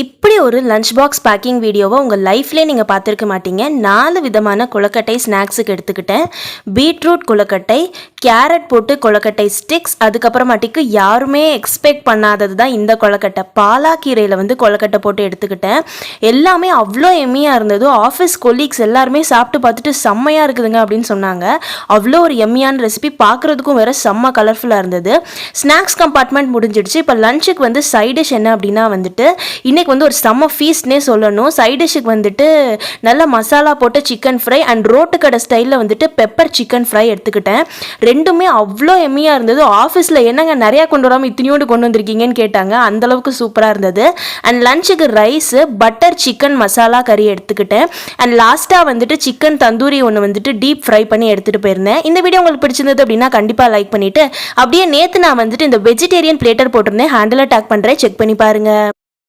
இப்படி ஒரு lunch box packing வீடியோவை உங்கள் லைஃப்லேயே நீங்கள் பார்த்துருக்க மாட்டீங்க. 4 விதமான கொழுக்கட்டை ஸ்நாக்ஸுக்கு எடுத்துக்கிட்டேன். பீட்ரூட் கொழுக்கட்டை, கேரட் போட்டு கொழுக்கட்டை ஸ்டிக்ஸ், அதுக்கப்புறமாட்டிக்கு யாருமே எக்ஸ்பெக்ட் பண்ணாதது தான் இந்த கொழுக்கட்டை. பாலாக்கீரையில் கொழுக்கட்டை போட்டு எடுத்துக்கிட்டேன். எல்லாமே அவ்வளோ எம்மியாக இருந்தது. ஆஃபீஸ் கொலீக்ஸ் எல்லாருமே சாப்பிட்டு பார்த்துட்டு செம்மையாக இருக்குதுங்க அப்படின்னு சொன்னாங்க. அவ்வளோ ஒரு எம்மியான ரெசிபி, பார்க்குறதுக்கும் வேறு செம்ம கலர்ஃபுல்லாக இருந்தது. ஸ்நாக்ஸ் கம்பார்ட்மெண்ட் முடிஞ்சிடுச்சு. இப்போ லஞ்சுக்கு சைட் டிஷ் என்ன அப்படின்னா இன்னைக்கு ஒரு செம்ம ஃபீஸ்ட்னே சொல்லணும். சைட் டிஷ்ஷுக்கு நல்ல மசாலா போட்ட சிக்கன் ஃப்ரை அண்ட் ரோட்டு கடை ஸ்டைலில் பெப்பர் சிக்கன் ஃப்ரை எடுத்துக்கிட்டேன். ரெண்டுமே அவ்வளோ எம்மியாக இருந்தது. ஆஃபீஸில் என்னங்க நிறையா கொண்டு வராமல் இத்தனையோடு கொண்டு வந்திருக்கீங்கன்னு கேட்டாங்க. அந்தளவுக்கு சூப்பராக இருந்தது. அண்ட் லஞ்சுக்கு ரைஸு, பட்டர் சிக்கன் மசாலா கறி எடுத்துக்கிட்டேன். அண்ட் லாஸ்ட்டாக சிக்கன் தந்தூரி ஒன்று டீப் ஃப்ரை பண்ணி எடுத்துகிட்டு போயிருந்தேன். இந்த வீடியோ உங்களுக்கு பிடிச்சிருந்தது அப்படின்னா கண்டிப்பாக லைக் பண்ணிவிட்டு, அப்படியே நேற்று நான் இந்த வெஜிடேரியன் பிளேட்டர் போட்டிருந்தேன். ஹேண்டில் டேக் பண்ணுறேன், செக் பண்ணி பாருங்கள்.